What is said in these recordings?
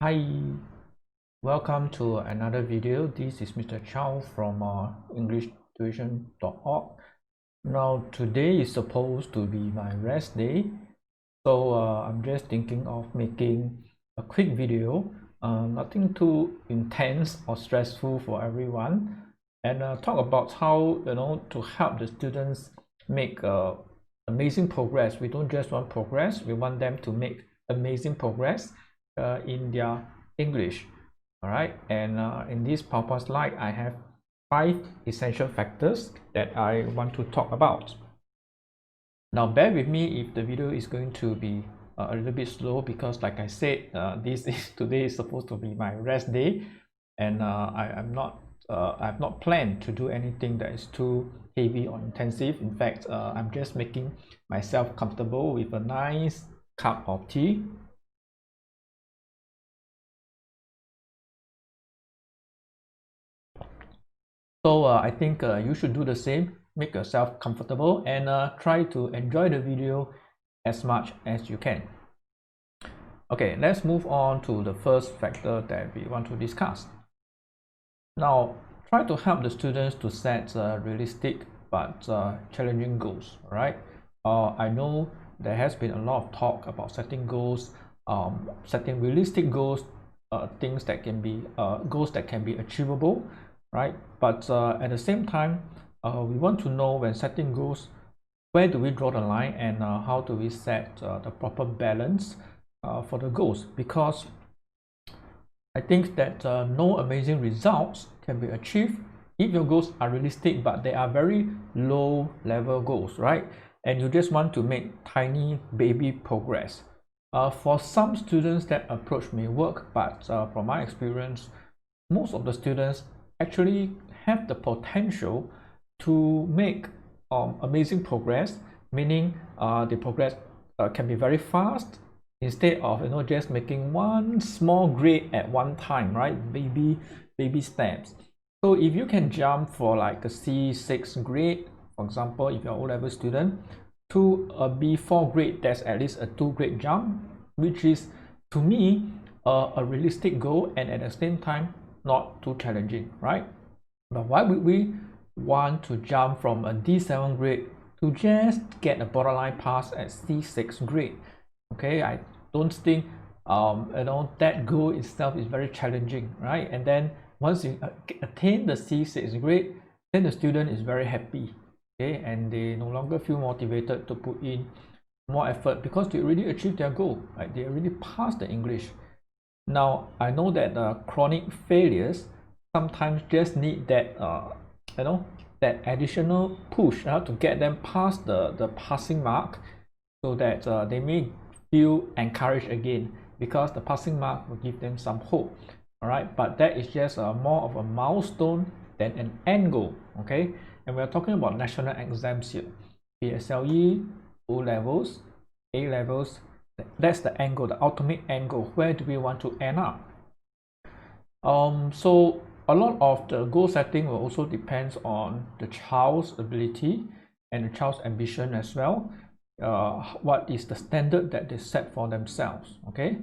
Hi, welcome to another video. This is Mr. Chow from EnglishTuition.org. Now, today is supposed to be my rest day, so I'm just thinking of making a quick video, nothing too intense or stressful for everyone, and talk about how to help the students make amazing progress. We don't just want progress; we want them to make amazing progress in their English. All right, and in this PowerPoint slide, I have 5 essential factors that I want to talk about. Now, bear with me if the video is going to be a little bit slow because, like I said, today is supposed to be my rest day, and I've not planned to do anything that is too heavy or intensive. In fact, I'm just making myself comfortable with a nice cup of tea. So I think you should do the same. Make yourself comfortable and try to enjoy the video as much as you can. Okay, let's move on to the first factor that we want to discuss. Now, try to help the students to set realistic but challenging goals. Right? I know there has been a lot of talk about setting goals, setting realistic goals, things that can be goals that can be achievable, right? But at the same time, we want to know when setting goals, where do we draw the line, and how do we set the proper balance for the goals? Because I think that no amazing results can be achieved if your goals are realistic, but they are very low level goals, right? And you just want to make tiny baby progress. For some students, that approach may work, but from my experience, most of the students actually have the potential to make amazing progress, meaning the progress can be very fast instead of just making one small grade at one time, right? Baby steps. So if you can jump for like a C6 grade, for example, if you're an O-level student, to a B4 grade, that's at least a 2-grade jump, which is to me a realistic goal and at the same time not too challenging, right? But why would we want to jump from a D7 grade to just get a borderline pass at C6 grade? Okay, I don't think that goal itself is very challenging, right? And then once you attain the C6 grade, then the student is very happy, okay, and they no longer feel motivated to put in more effort because they already achieved their goal, right? They already passed the English. Now, I know that chronic failures sometimes just need that, that additional push to get them past the passing mark, so that they may feel encouraged again, because the passing mark will give them some hope. All right, but that is just more of a milestone than an end goal. Okay, and we are talking about national exams here: PSLE, O levels, A levels. That's the end goal, the ultimate end goal. Where do we want to end up? So a lot of the goal setting will also depends on the child's ability and the child's ambition as well. What is the standard that they set for themselves? Okay,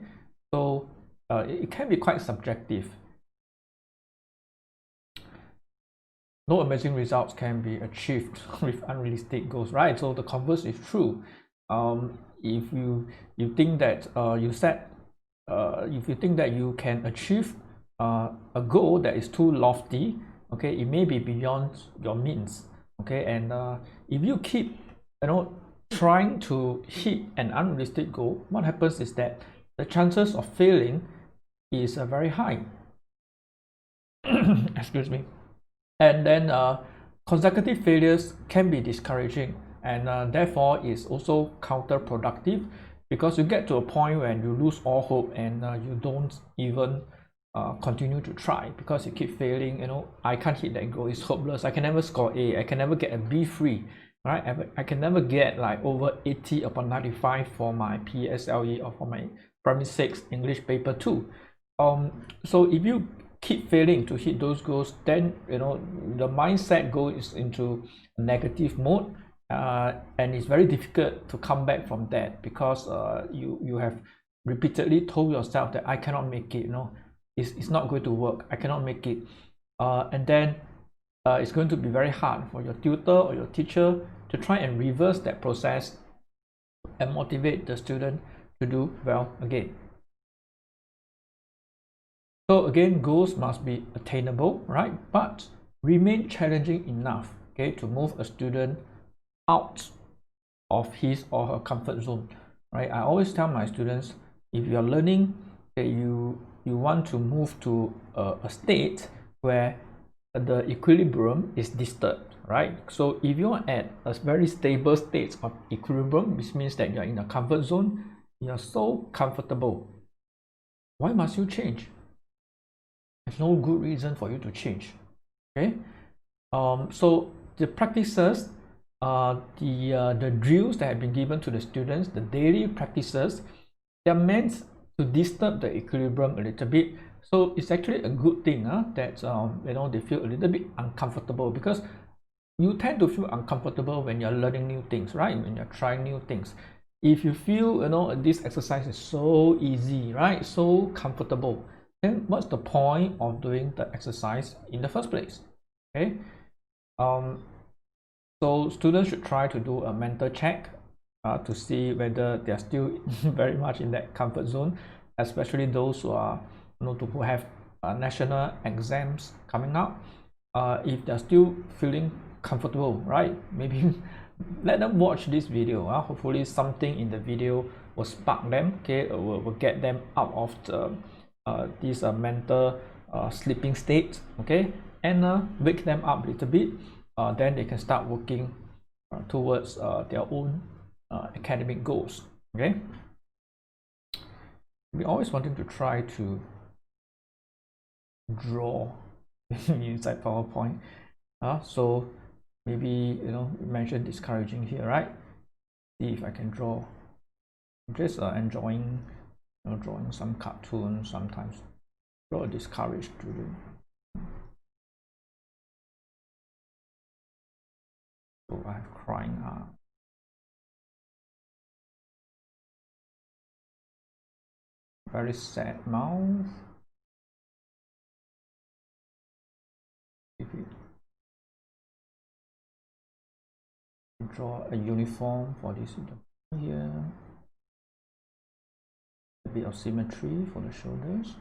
so it can be quite subjective. No amazing results can be achieved with unrealistic goals, right? So the converse is true. If you think that if you think that you can achieve a goal that is too lofty, okay, it may be beyond your means, okay, and if you keep trying to hit an unrealistic goal, what happens is that the chances of failing is very high. Excuse me. And then consecutive failures can be discouraging, and therefore is also counterproductive, because you get to a point when you lose all hope and you don't even continue to try because you keep failing. I can't hit that goal, it's hopeless, I can never score A, I can never get a B3, right? I can never get like over 80 upon 95 for my PSLE or for my primary 6 English paper 2. So if you keep failing to hit those goals, then the mindset goes into negative mode, and it's very difficult to come back from that, because you have repeatedly told yourself that I cannot make it, it's not going to work, I cannot make it, and then it's going to be very hard for your tutor or your teacher to try and reverse that process and motivate the student to do well again. So again, goals must be attainable, right? But remain challenging enough, okay, to move a student out of his or her comfort zone, right? I always tell my students, if you are learning, okay, you want to move to a state where the equilibrium is disturbed, right? So if you are at a very stable state of equilibrium, which means that you are in a comfort zone, you are so comfortable. Why must you change? There's no good reason for you to change. Okay. So the practices, the drills that have been given to the students, the daily practices, they're meant to disturb the equilibrium a little bit. So it's actually a good thing that they feel a little bit uncomfortable, because you tend to feel uncomfortable when you're learning new things, right? When you're trying new things. If you feel this exercise is so easy, right, so comfortable, then what's the point of doing the exercise in the first place? Okay. So students should try to do a mental check to see whether they're still very much in that comfort zone, especially those who are who have national exams coming up. If they're still feeling comfortable, right, maybe let them watch this video. Hopefully something in the video will spark them, okay, will get them out of the this mental sleeping state, okay, and wake them up a little bit. Then they can start working towards their own academic goals. Okay, we always wanted to try to draw inside PowerPoint. So maybe mention discouraging here, right? See if I can draw. I'm just enjoying drawing some cartoons sometimes. Draw a discouraged student. So I have crying eyes. Very sad mouth. If you draw a uniform for this here, a bit of symmetry for the shoulders.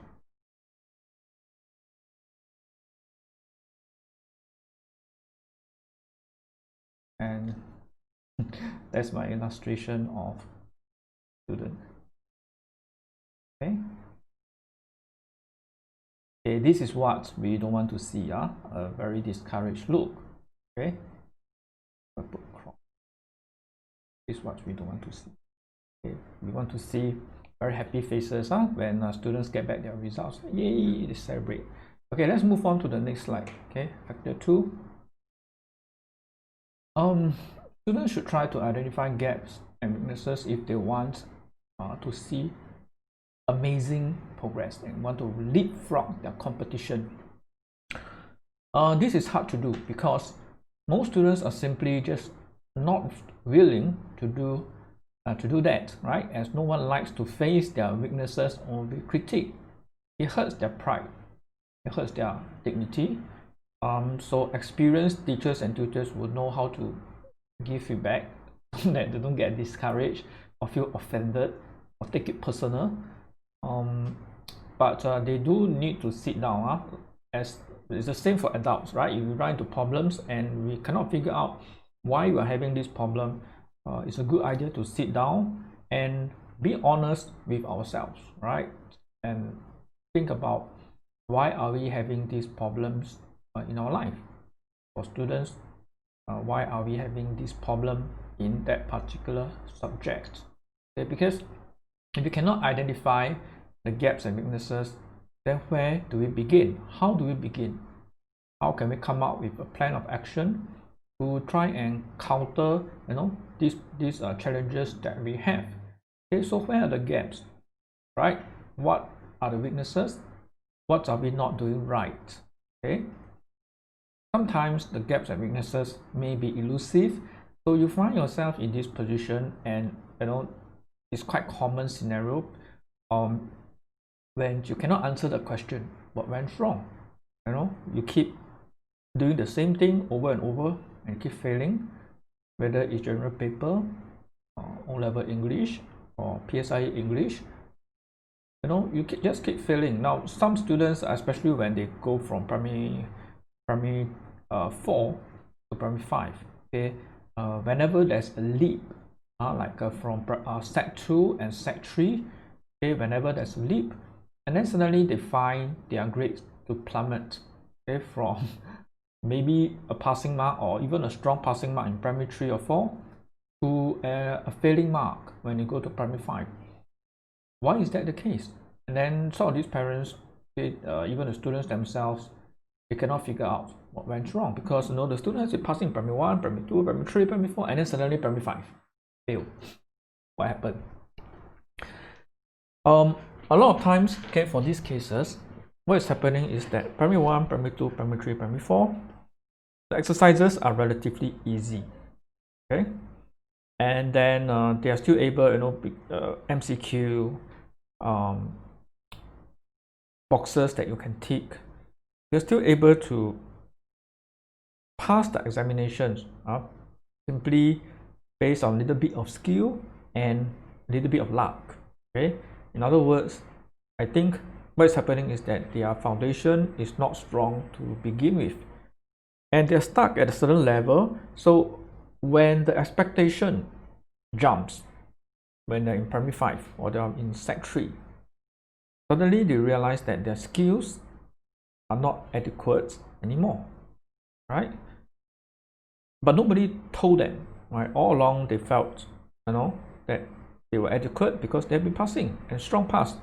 And that's my illustration of student. Okay. Okay, this is what we don't want to see, a very discouraged look. Okay, this is what we don't want to see. Okay, we want to see very happy faces when students get back their results. Yay, they celebrate. Okay, let's move on to the next slide. Okay, factor 2. Students should try to identify gaps and weaknesses if they want to see amazing progress and want to leapfrog their competition. This is hard to do because most students are simply just not willing to do that, right? As no one likes to face their weaknesses or be critiqued. It hurts their pride, it hurts their dignity. So experienced teachers and tutors will know how to give feedback so that they don't get discouraged or feel offended or take it personal. But they do need to sit down. As it's the same for adults, right? If we run into problems and we cannot figure out why we are having this problem, it's a good idea to sit down and be honest with ourselves, right? And think about why are we having these problems in our life. For students, why are we having this problem in that particular subject? Okay, because if we cannot identify the gaps and weaknesses, then where do we begin? How do we begin? How can we come up with a plan of action to try and counter these challenges that we have? Okay, so where are the gaps, right? What are the weaknesses? What are we not doing right? Okay, sometimes the gaps and weaknesses may be elusive, so you find yourself in this position, and it's quite common scenario. when you cannot answer the question, what went wrong? You keep doing the same thing over and over and keep failing, whether it's general paper, O-level English, or PSLE English. You just keep failing. Now, some students, especially when they go from primary 4 to primary 5, okay, whenever there's a leap, like from Sec 2 and Sec 3, okay, whenever there's a leap, and then suddenly they find their grades to plummet, okay, from maybe a passing mark or even a strong passing mark in primary 3 or 4 to a failing mark when you go to primary 5. Why is that the case? And then some of these parents, even the students themselves, they cannot figure out what went wrong, because the student has been passing primary 1, primary 2, primary 3, primary 4, and then suddenly primary 5 fail. What happened? A lot of times, okay, for these cases, what is happening is that primary 1, primary 2, primary 3, primary 4, the exercises are relatively easy, okay, and then they are still able, MCQ, boxes that you can tick. You're still able to pass the examinations simply based on a little bit of skill and a little bit of luck. Okay, in other words, I think what is happening is that their foundation is not strong to begin with, and they're stuck at a certain level. So when the expectation jumps, when they're in primary 5 or they're in Sec 3, suddenly they realize that their skills are not adequate anymore, right? But nobody told them, right? All along they felt, that they were adequate because they've been passing and strong pass,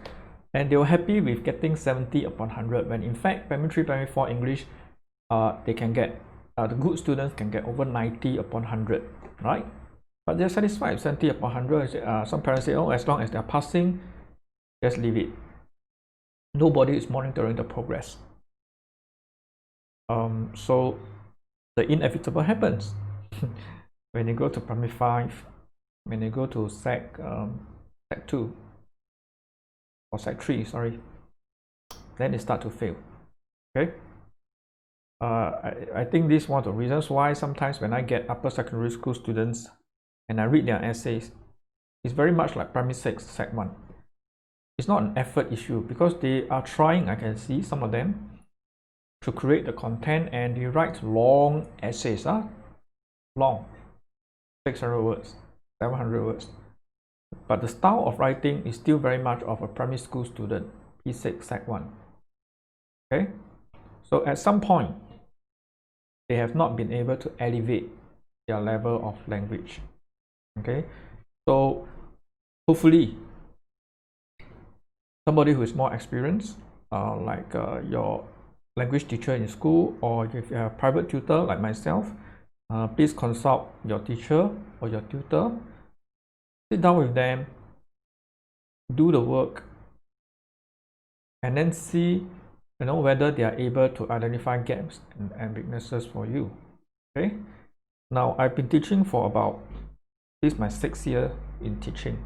and they were happy with getting 70 upon 100, when in fact primary 3, primary 4 English, they can get, the good students can get over 90 upon 100, right? But they're satisfied. 70 upon 100, some parents say, as long as they're passing, just leave it. Nobody is monitoring the progress. So the inevitable happens. When you go to primary 5, when you go to Sec 2 or Sec 3, sorry, then they start to fail. Okay. I think this is one of the reasons why sometimes when I get upper secondary school students and I read their essays, it's very much like primary 6, Sec 1. It's not an effort issue, because they are trying, I can see some of them, to create the content, and they write long essays, long, 600 words, 700 words. But the style of writing is still very much of a primary school student, P6, Sec 1. Okay? So at some point, they have not been able to elevate their level of language. Okay? So hopefully, somebody who is more experienced, like your language teacher in school, or if you have a private tutor like myself, please consult your teacher or your tutor. Sit down with them, do the work, and then see whether they are able to identify gaps and weaknesses for you. Okay, now I've been teaching for about, this is my 6th year in teaching.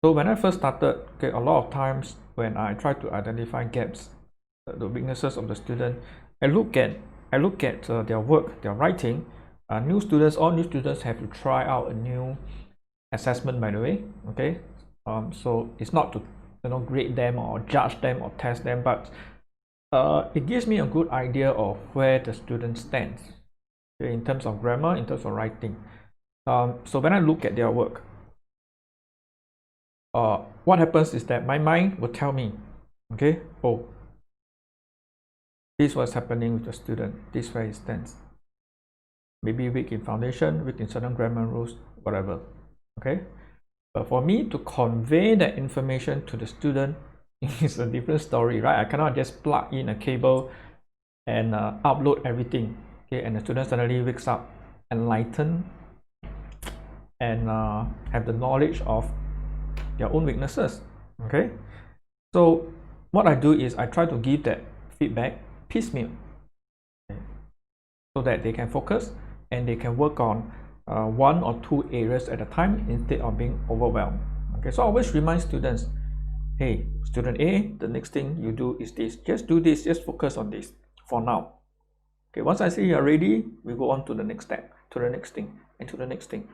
So when I first started, okay, a lot of times when I try to identify gaps, the weaknesses of the student, I look at their work, their writing. All new students have to try out a new assessment, by the way. Okay, so it's not to grade them or judge them or test them, but it gives me a good idea of where the student stands, okay, in terms of grammar, in terms of writing. So when I look at their work, what happens is that my mind will tell me, okay, oh, this was happening with the student, this is where he stands. Maybe weak in foundation, weak in certain grammar rules, whatever. Okay, but for me to convey that information to the student is a different story, right? I cannot just plug in a cable and upload everything, okay, and the student suddenly wakes up enlightened and have the knowledge of their own weaknesses. Okay, so what I do is I try to give that feedback piecemeal, okay, so that they can focus and they can work on 1 or 2 areas at a time instead of being overwhelmed. Okay, so I always remind students, hey, student A, the next thing you do is this. Just do this, just focus on this for now. Okay, once I say you're ready, we go on to the next step, to the next thing, and to the next thing.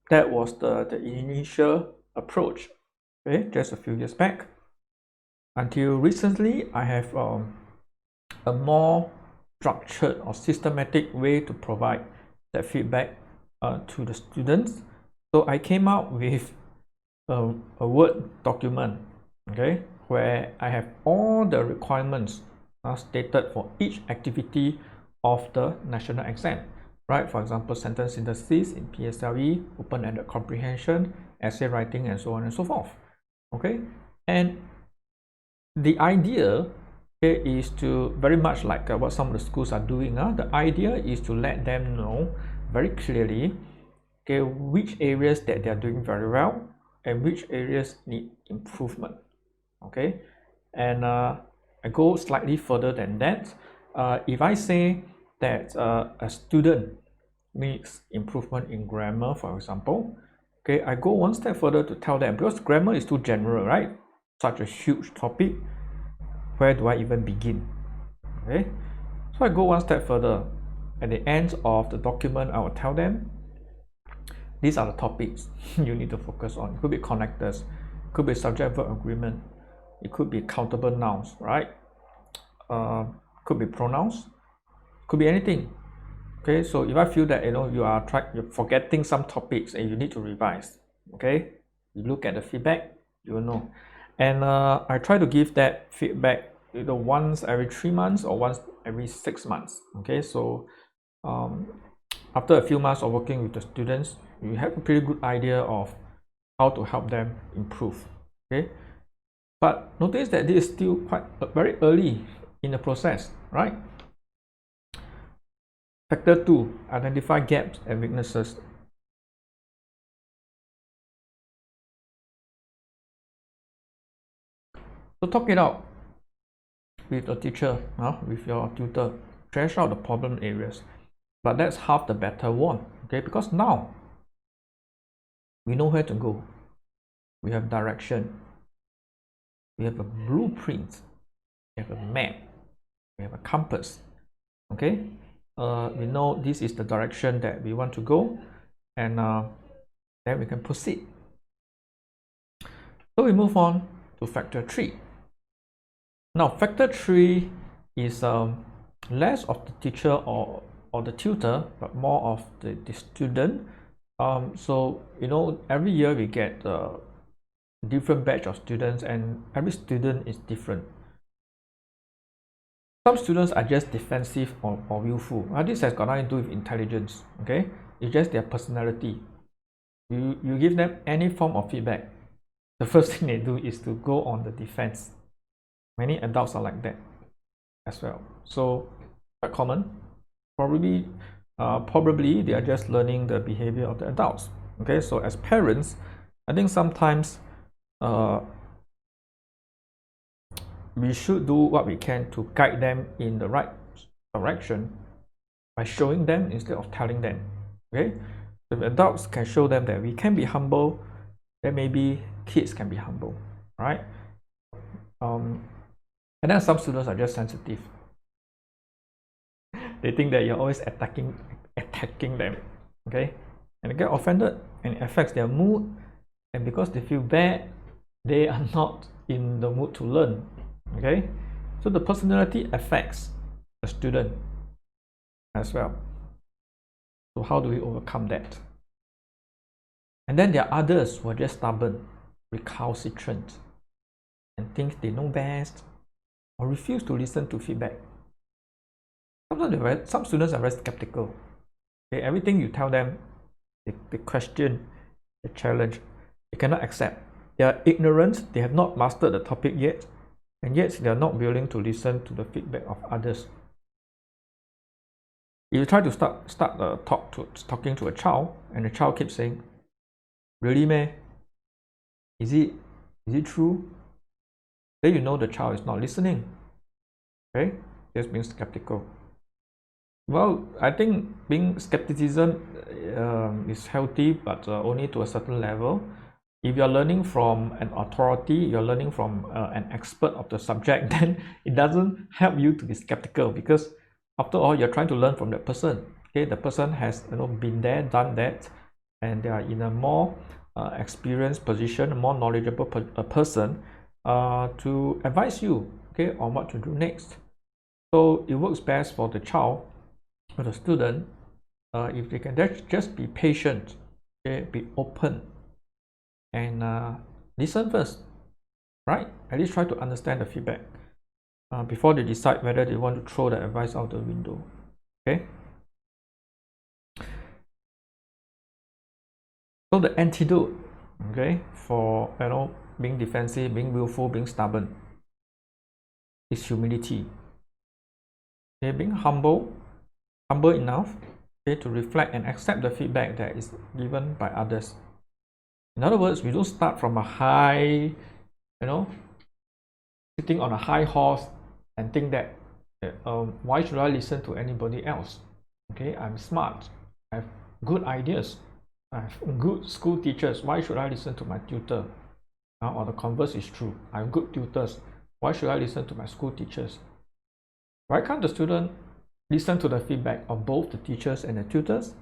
That was the initial approach, okay, just a few years back. Until recently, I have a more structured or systematic way to provide that feedback to the students. So I came out with a Word document, okay, where I have all the requirements stated for each activity of the national exam, right? For example, sentence synthesis in PSLE, open-ended comprehension, essay writing, and so on and so forth, okay? And the idea, okay, is to very much like what some of the schools are doing. The idea is to let them know very clearly, okay, which areas that they are doing very well and which areas need improvement, okay? And I go slightly further than that. If I say that a student needs improvement in grammar, for example, okay, I go one step further to tell them, because grammar is too general, right? Such a huge topic. Where do I even begin? Okay, so I go one step further. At the end of the document, I will tell them these are the topics you need to focus on. It could be connectors, it could be subject-verb agreement, it could be countable nouns, right? Could be pronouns, could be anything. Okay, so if I feel that you're forgetting some topics and you need to revise, okay, you look at the feedback, you will know. And I try to give that feedback either once every 3 months or once every 6 months. Okay, so after a few months of working with the students, you have a pretty good idea of how to help them improve. Okay, but notice that this is still quite very early in the process, right? Factor 2, identify gaps and weaknesses. So talk it out with the teacher, with your tutor, trash out the problem areas. But that's half the battle won, okay? Because now we know where to go. We have direction. We have a blueprint. We have a map. We have a compass, okay? We know this is the direction that we want to go, and then we can proceed. So we move on to factor 3. Now, factor 3 is less of the teacher or the tutor, but more of the student. So, every year we get a different batch of students, and every student is different. Some students are just defensive or willful. This has got nothing to do with intelligence, okay? It's just their personality. You give them any form of feedback, the first thing they do is to go on the defense. Many adults are like that as well. So quite common. Probably they are just learning the behavior of the adults. Okay, so as parents, I think sometimes we should do what we can to guide them in the right direction by showing them instead of telling them. Okay, if adults can show them that we can be humble, then maybe kids can be humble, right? And then some students are just sensitive. They think that you're always attacking them, okay? And they get offended, and it affects their mood. And because they feel bad, they are not in the mood to learn, okay? So the personality affects the student as well. So how do we overcome that? And then there are others who are just stubborn, recalcitrant, and think they know best, or refuse to listen to feedback. Sometimes some students are very skeptical. Okay, everything you tell them, they question, they challenge, they cannot accept. They are ignorant, they have not mastered the topic yet, and yet they are not willing to listen to the feedback of others. If you try to start talking to a child, and the child keeps saying, "Really, meh? Is it true?" Then you know the child is not listening. Okay, just being skeptical. Well, I think being skepticism is healthy, but only to a certain level. If you're learning from an authority, you're learning from an expert of the subject, then it doesn't help you to be skeptical, because after all, you're trying to learn from that person. Okay, the person has been there, done that, and they are in a more experienced position, a more knowledgeable person to advise you, okay, on what to do next. So it works best for the child or the student if they can just be patient, okay, be open, and listen first, right? At least try to understand the feedback before they decide whether they want to throw the advice out the window. Okay. So the antidote, okay, for being defensive, being willful, being stubborn, is humility. Okay, being humble enough, okay, to reflect and accept the feedback that is given by others. In other words, we don't start from a high, sitting on a high horse and think that why should I listen to anybody else? Okay, I'm smart, I have good ideas, I have good school teachers, why should I listen to my tutor? Or the converse is true, I have good tutors, why should I listen to my school teachers? Why can't the student listen to the feedback of both the teachers and the tutors?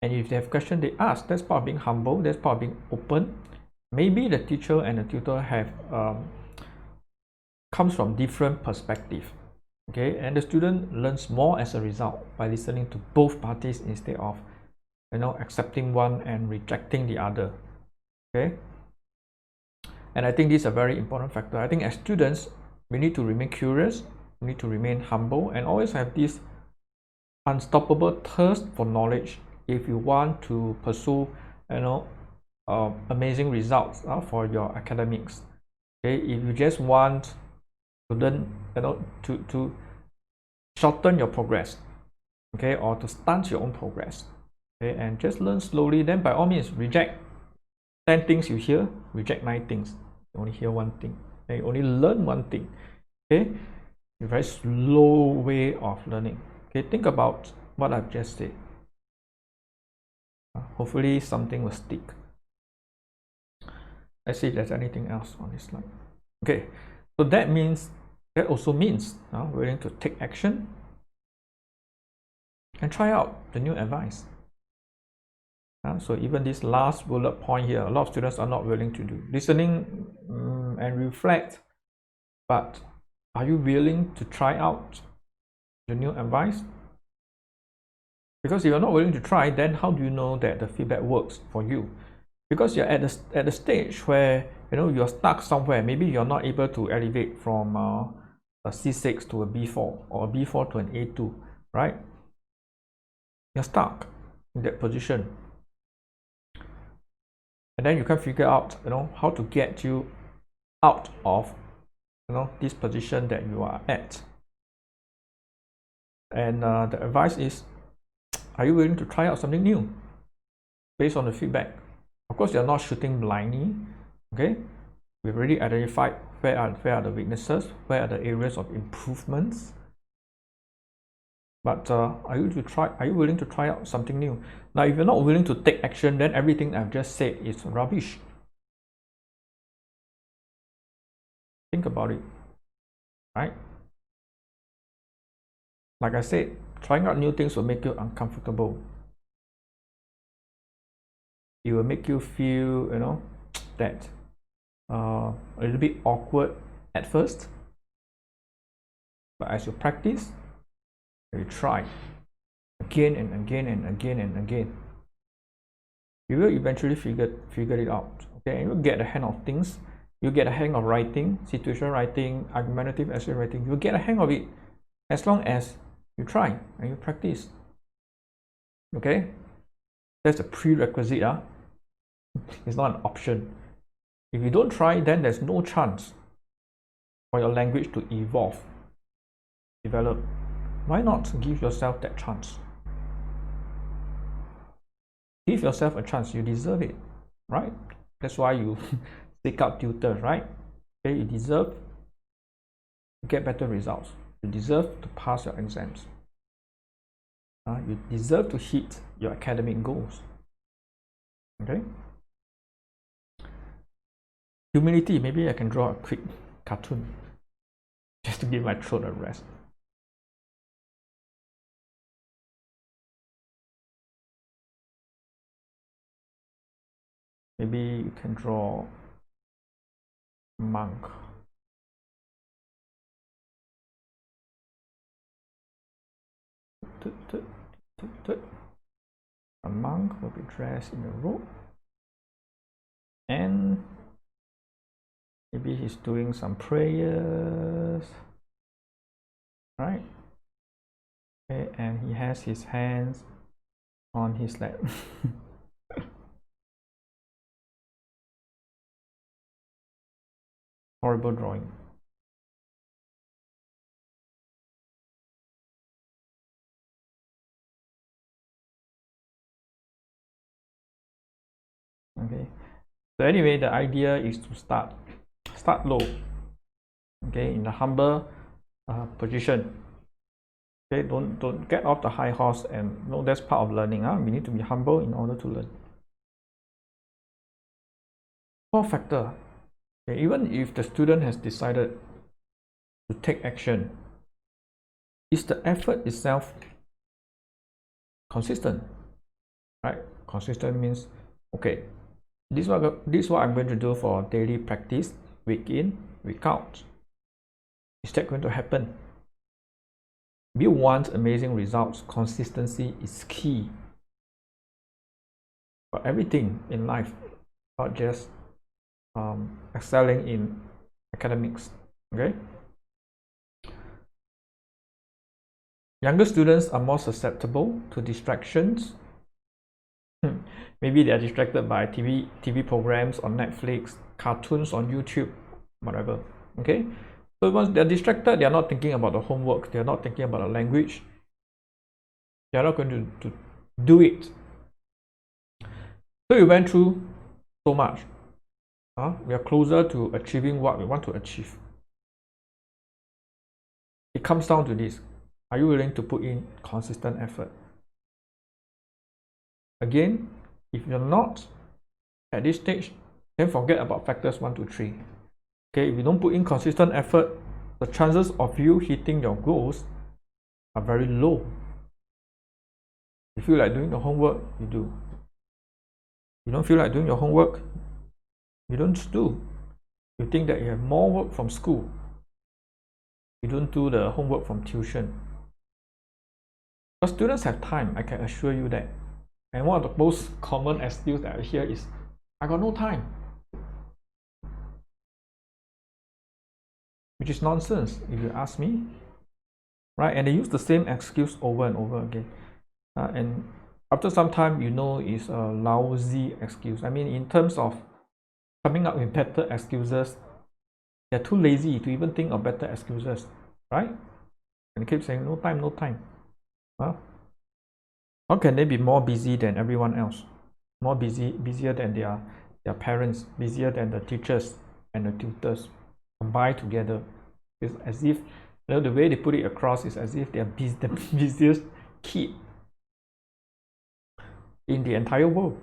And if they have questions, they ask. That's part of being humble, that's part of being open. Maybe the teacher and the tutor have comes from different perspective, okay, and the student learns more as a result by listening to both parties instead of accepting one and rejecting the other. Okay, and I think this is a very important factor. I think as students, we need to remain curious, we need to remain humble, and always have this unstoppable thirst for knowledge if you want to pursue amazing results for your academics. Okay, if you just want to learn, to shorten your progress, okay, or to stunt your own progress, okay, and just learn slowly, then by all means reject 10 things you hear, reject 9 things, you only hear one thing, and you only learn one thing. Okay, a very slow way of learning. Okay, think about what I've just said. Hopefully something will stick. Let's see if there's anything else on this slide. Okay, so that also means willing to take action and try out the new advice. So even this last bullet point here, a lot of students are not willing to do listening and reflect, but are you willing to try out the new advice? Because if you're not willing to try, then how do you know that the feedback works for you? Because you're at the stage where you're stuck somewhere. Maybe you're not able to elevate from a C6 to a B4 or a B4 to an A2, right? You're stuck in that position, and then you can figure out how to get you out of this position that you are at. And the advice is, are you willing to try out something new based on the feedback? Of course, you're not shooting blindly. Okay, we've already identified where are the weaknesses, where are the areas of improvements. But are you willing to try out something new? Now, if you're not willing to take action, then everything I've just said is rubbish. Think about it, right? Like I said, trying out new things will make you uncomfortable. It will make you feel, that a little bit awkward at first. But as you practice, you try again and again and again and again, you will eventually figure it out. Okay, you'll get the hang of things. You get a hang of writing, situational writing, argumentative essay writing. You'll get a hang of it as long as you try and you practice. Okay, that's a prerequisite. It's not an option. If you don't try, then there's no chance for your language to evolve, develop. Why not give yourself that chance? Give yourself a chance. You deserve it, right? That's why you seek out tutors, right? Okay, you deserve to get better results. You deserve to pass your exams. You deserve to hit your academic goals. Okay? Humility, maybe I can draw a quick cartoon just to give my throat a rest. Maybe you can draw a monk. A monk will be dressed in a robe, and maybe he's doing some prayers, right? Okay, and he has his hands on his lap. Horrible drawing. Okay, so anyway, the idea is to start low, okay, in a humble position. Okay, don't get off the high horse, and no, that's part of learning. We need to be humble in order to learn. Fourth factor, okay, even if the student has decided to take action, is the effort itself consistent? Right? Consistent means, okay, this is what I'm going to do for daily practice, week in, week out. Is that going to happen? If you want amazing results, consistency is key for everything in life, not just excelling in academics. Okay. Younger students are more susceptible to distractions. Maybe they are distracted by TV programs on Netflix, cartoons on YouTube, whatever. Okay. So once they're distracted, they are not thinking about the homework, they are not thinking about the language, they are not going to do it. So we went through so much. We are closer to achieving what we want to achieve. It comes down to this. Are you willing to put in consistent effort? Again, if you're not at this stage, then forget about factors 1 to 3. Okay, if you don't put in consistent effort, the chances of you hitting your goals are very low. You feel like doing the homework, you do. You don't feel like doing your homework, you don't do. You think that you have more work from school, you don't do the homework from tuition. But students have time, I can assure you that. And one of the most common excuse that I hear is, I got no time. Which is nonsense, if you ask me. Right? And they use the same excuse over and over again. And after some time, you know it's a lousy excuse. I mean, in terms of coming up with better excuses, they're too lazy to even think of better excuses, right? And they keep saying, no time, no time. Well, how can they be more busy than everyone else? More busier than their parents, busier than the teachers and the tutors combined together. It's as if, you know, the way they put it across is as if they are the busiest kid in the entire world.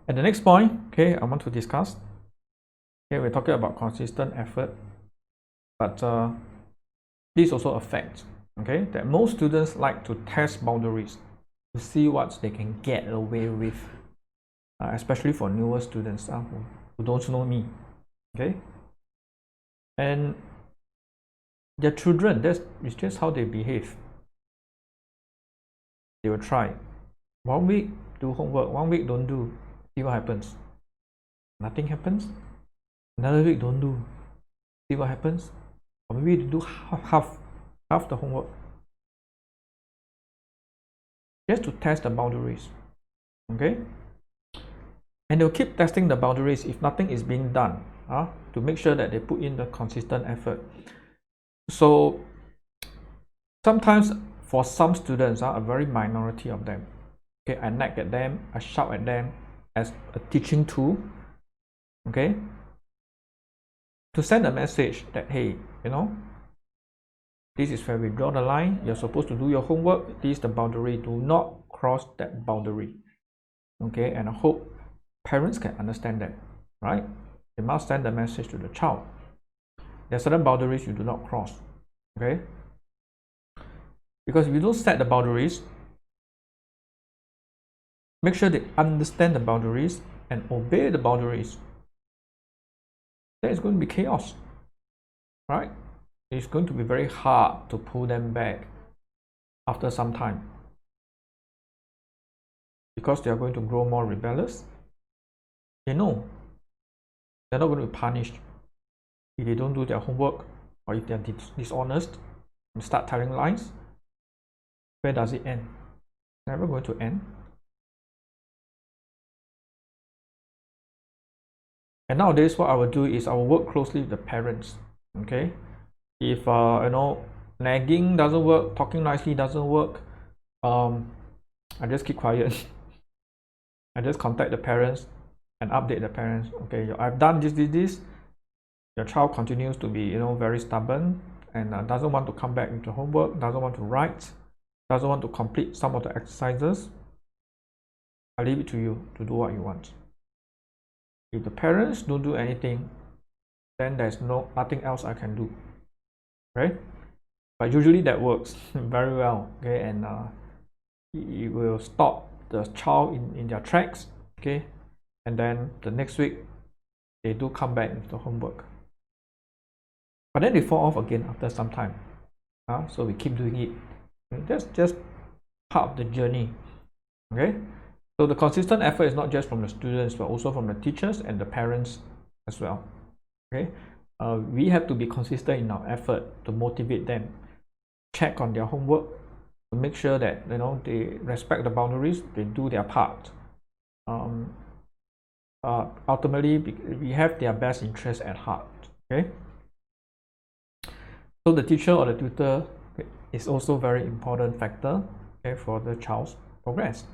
And the next point, okay, I want to discuss. Okay, we're talking about consistent effort, but this also affects, okay, that most students like to test boundaries to see what they can get away with, especially for newer students who don't know me, okay. And their children, that's just how they behave. They will try 1 week do homework, 1 week don't do, see what happens. Nothing happens. Another week don't do, see what happens. Or maybe do half the homework, just to test the boundaries, okay. And they'll keep testing the boundaries if nothing is being done, to make sure that they put in the consistent effort. So sometimes for some students, a very minority of them, okay, I nag at them, I shout at them as a teaching tool, okay, to send a message that, hey, you know, this is where we draw the line. You're supposed to do your homework. This is the boundary. Do not cross that boundary. Okay, and I hope parents can understand that, right? They must send the message to the child. There are certain boundaries you do not cross. Okay, because if you don't set the boundaries, make sure they understand the boundaries and obey the boundaries, then it's going to be chaos, right? It's going to be very hard to pull them back after some time, because they are going to grow more rebellious. They know they're not going to be punished if they don't do their homework, or if they're dishonest and start telling lies. Where does it end? Never going to end. And nowadays, what I will do is I will work closely with the parents. Okay, if nagging doesn't work, talking nicely doesn't work, I just keep quiet. I just contact the parents and update the parents. Okay, I've done this. Your child continues to be very stubborn and doesn't want to come back into homework, doesn't want to write, doesn't want to complete some of the exercises. I leave it to you to do what you want. If the parents don't do anything, then there's nothing else I can do. Right? But usually that works very well. Okay, and it will stop the child in their tracks. Okay, and then the next week they do come back with the homework, but then they fall off again after some time. So we keep doing it. That's just part of the journey. Okay, so the consistent effort is not just from the students, but also from the teachers and the parents as well. Okay, we have to be consistent in our effort to motivate them, check on their homework, to make sure that they respect the boundaries, they do their part. Ultimately, we have their best interest at heart. Okay, so the teacher or the tutor is also a very important factor, okay, for the child's progress.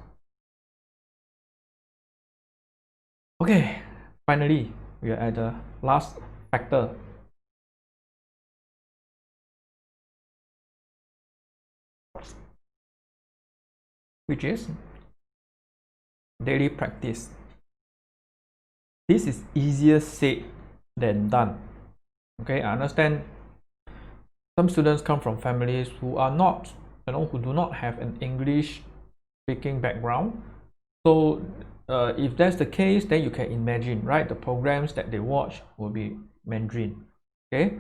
Okay, finally, we are at the last factor. Which is daily practice. This is easier said than done. Okay, I understand some students come from families who are not, who do not have an English speaking background. So if that's the case, then you can imagine, right? The programs that they watch will be Mandarin. Okay,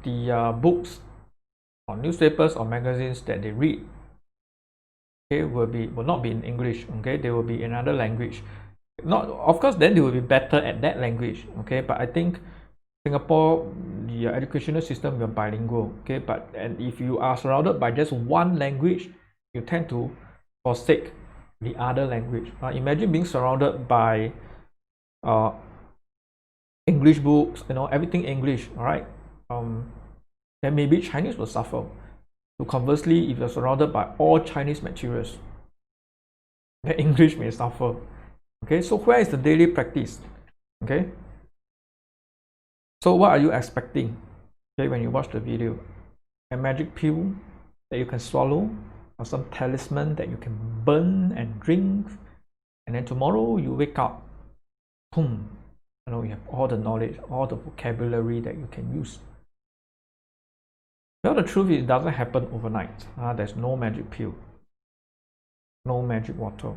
the books or newspapers or magazines that they read, okay, will not be in English. Okay, they will be in another language. Not, of course, then they will be better at that language. Okay, but I think Singapore, the educational system, we are bilingual. Okay, and if you are surrounded by just one language, you tend to forsake the other language. Imagine being surrounded by English books, everything English. All right, then maybe Chinese will suffer. So conversely, if you're surrounded by all Chinese materials, then English may suffer. Okay, so where is the daily practice? Okay, so what are you expecting, okay, when you watch the video? A magic pill that you can swallow, or some talisman that you can burn and drink, and then tomorrow you wake up, boom, you have all the knowledge, all the vocabulary that you can use. Well, the truth is, it doesn't happen overnight. There's no magic pill, no magic water.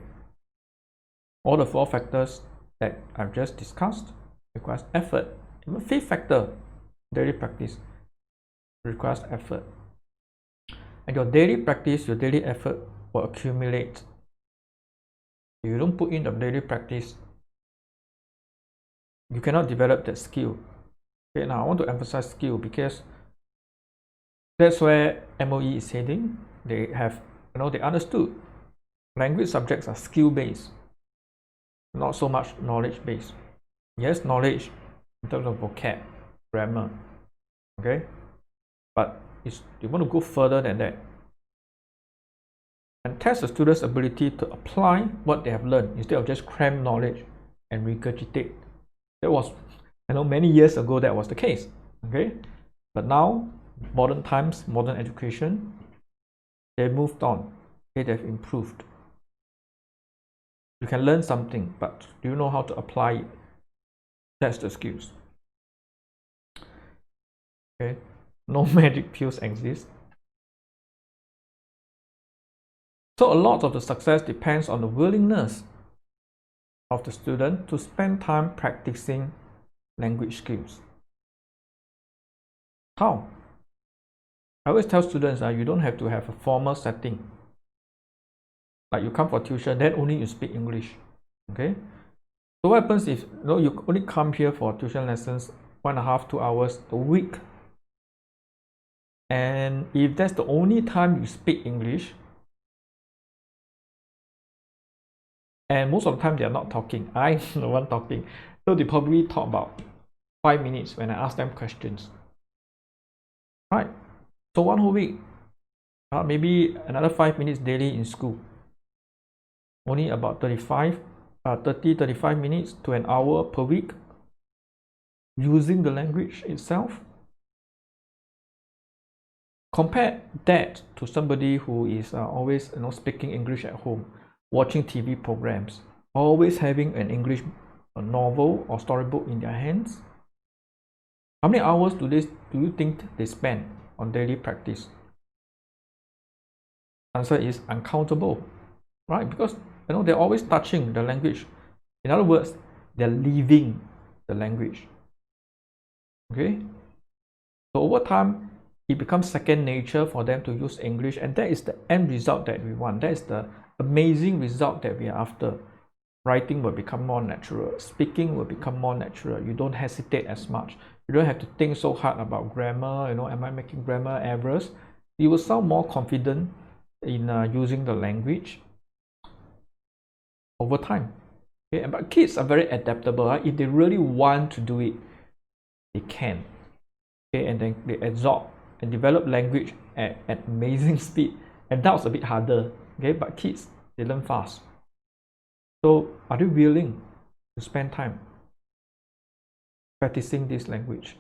All the 4 factors that I've just discussed requires effort. Even 5th factor, daily practice, requires effort. And your daily practice, your daily effort will accumulate. If you don't put in the daily practice, you cannot develop that skill. Okay, now I want to emphasize skill because that's where MOE is heading. They have, they understood language subjects are skill-based, not so much knowledge-based. Yes, knowledge in terms of vocab, grammar, okay, but you want to go further than that and test the students' ability to apply what they have learned instead of just cram knowledge and regurgitate. That was, many years ago that was the case. Okay, but now, modern times, modern education, they moved on. Okay, they've improved. You can learn something, but do you know how to apply it? That's the skills. Okay, no magic pills exist. So a lot of the success depends on the willingness of the student to spend time practicing language skills. How? I always tell students that you don't have to have a formal setting. Like you come for tuition, then only you speak English. Okay? So what happens if you only come here for tuition lessons 1.5 to 2 hours a week? And if that's the only time you speak English, and most of the time they are not talking, I'm the one talking, so they probably talk about 5 minutes when I ask them questions. Right? So one whole week, maybe another 5 minutes daily in school. Only about 30-35 minutes to an hour per week using the language itself. Compare that to somebody who is always speaking English at home, watching TV programs, always having an English novel or storybook in their hands. How many hours do you think they spend on daily practice? Answer is uncountable, right? Because they're always touching the language. In other words, they're living the language. Okay? So over time, it becomes second nature for them to use English, and that is the end result that we want. That is the amazing result that we are after. Writing will become more natural. Speaking will become more natural. You don't hesitate as much. You don't have to think so hard about grammar. Am I making grammar errors? You will sound more confident in using the language over time. Okay? But kids are very adaptable. If they really want to do it, they can. Okay? And then they absorb and develop language at amazing speed. Adults a bit harder. Okay? But kids, they learn fast. So are you willing to spend time practicing this language?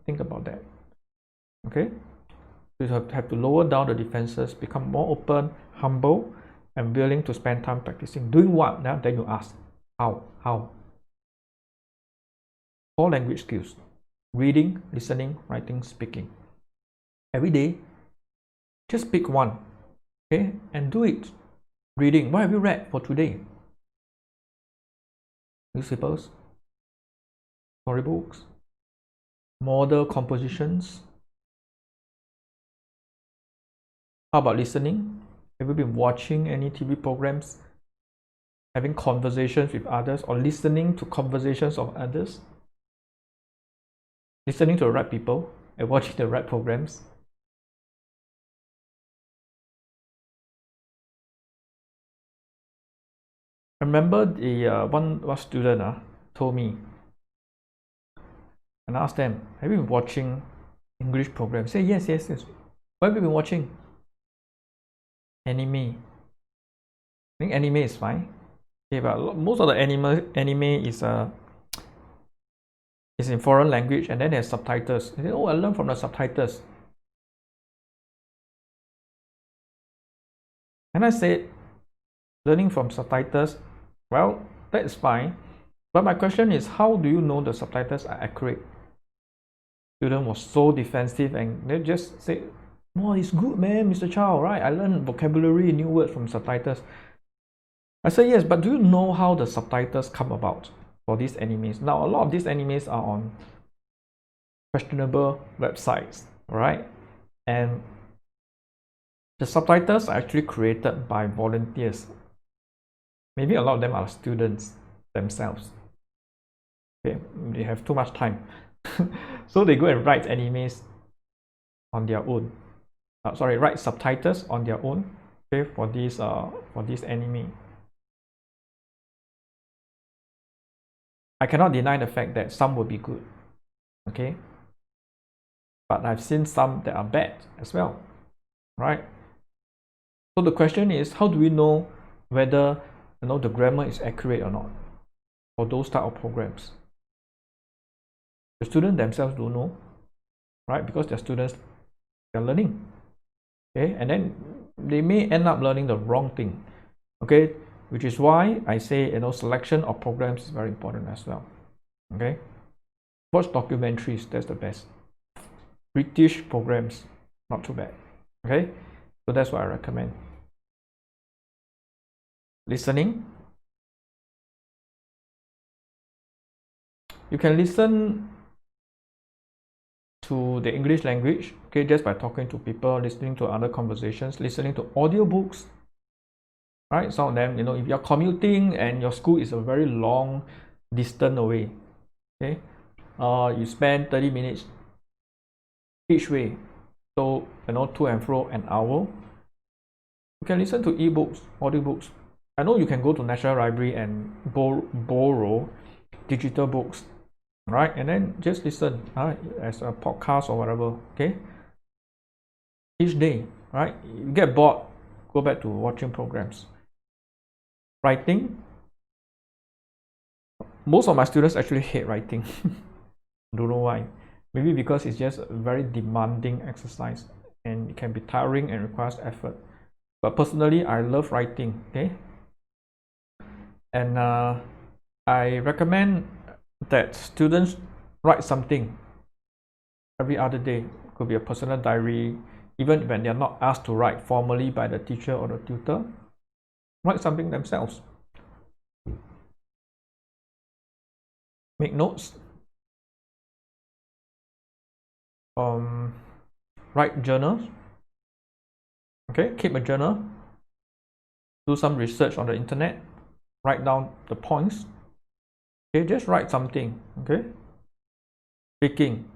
Think about that. Okay? You have to lower down the defenses, become more open, humble, and willing to spend time practicing. Doing what? Now then you ask, how? How? 4 language skills: reading, listening, writing, speaking. Every day, just pick one. Okay? And do it. Reading. What have you read for today? Newspapers, storybooks, model compositions. How about listening? Have you been watching any TV programs, having conversations with others, or listening to conversations of others? Listening to the right people and watching the right programs. I remember the one student told me, and I asked them, have you been watching English programs? Say yes. What have you been watching? Anime. I think anime is fine. Okay, but most of the anime is in foreign language, and then there's subtitles. They say, oh, I learned from the subtitles. And I said, learning from subtitles, well, that's fine. But my question is, how do you know the subtitles are accurate? The student was so defensive, and they just said, oh, it's good, man, Mr. Chow, right? I learned vocabulary, new words from subtitles. I said, yes, but do you know how the subtitles come about for these animes? Now, a lot of these animes are on questionable websites, right? And the subtitles are actually created by volunteers. Maybe a lot of them are students themselves. Okay, they have too much time. So they go and write animes on their own. Write subtitles on their own, okay, for this anime. I cannot deny the fact that some will be good, okay? But I've seen some that are bad as well, right? So the question is, how do we know whether the grammar is accurate or not for those type of programs? The students themselves don't know, right? Because they're students, they're learning, okay? And then they may end up learning the wrong thing. Okay, which is why I say, selection of programs is very important as well. Okay, watch documentaries, that's the best. British programs, not too bad. Okay, so that's what I recommend. Listening, you can listen to the English language, okay, just by talking to people, listening to other conversations, listening to audiobooks, right? Some of them, if you're commuting and your school is a very long distance away, okay, you spend 30 minutes each way, so to and fro an hour, you can listen to ebooks, audiobooks. I know you can go to National Library and borrow digital books, right? And then just listen as a podcast or whatever, okay? Each day, right? You get bored, go back to watching programs. Writing, most of my students actually hate writing. Don't know why. Maybe because it's just a very demanding exercise and it can be tiring and requires effort. But personally, I love writing, okay? And I recommend that students write something every other day. Could be a personal diary, even when they're not asked to write formally by the teacher or the tutor. Write something themselves. Make notes. Write journals. Okay, keep a journal. Do some research on the internet. Write down the points. Okay, just write something. Okay. Speaking.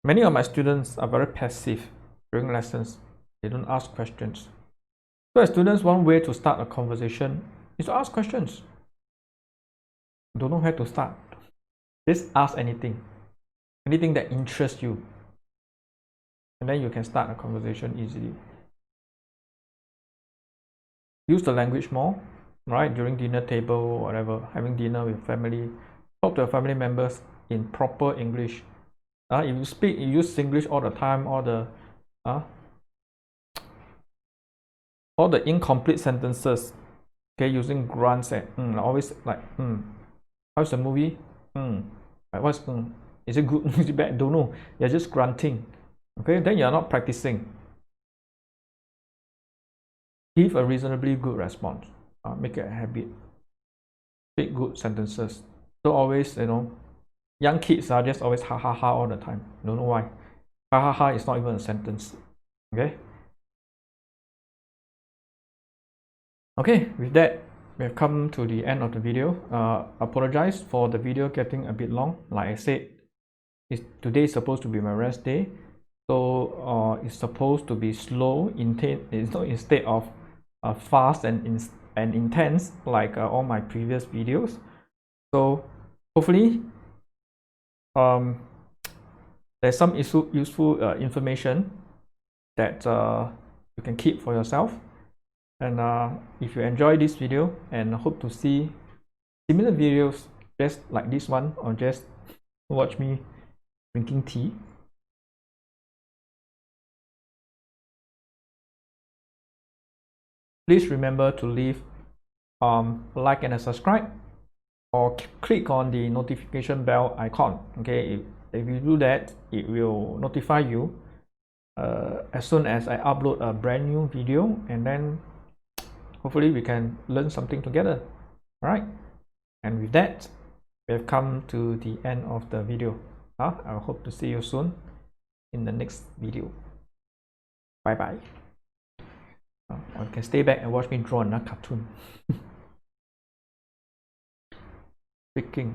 Many of my students are very passive during lessons. They don't ask questions. So as students, one way to start a conversation is to ask questions. Don't know where to start. Just ask anything that interests you. And then you can start a conversation easily. Use the language more, right? During dinner table or whatever, having dinner with family. Talk to your family members in proper English. If you use Singlish all the time, all the incomplete sentences, okay, using grunts and always like how's the movie? Like what's is it good? Is it bad? Don't know. You're just grunting. Okay, then you're not practicing. Give a reasonably good response. Make it a habit. Speak good sentences. So always, young kids are just always ha ha ha all the time. Don't know why. Ha ha ha is not even a sentence. Okay. Okay, with that, we have come to the end of the video. Apologize for the video getting a bit long. Like I said, today is supposed to be my rest day, so it's supposed to be slow, instead of fast and intense like all my previous videos. So hopefully, there's some useful information that you can keep for yourself. And if you enjoy this video and hope to see similar videos just like this one, or just watch me drinking tea, please remember to leave a like and a subscribe, or click on the notification bell icon. Okay, if you do that, it will notify you as soon as I upload a brand new video, and then hopefully we can learn something together. All right, and with that, we have come to the end of the video. I hope to see you soon in the next video. Bye bye. Or you can stay back and watch me draw a cartoon. Speaking.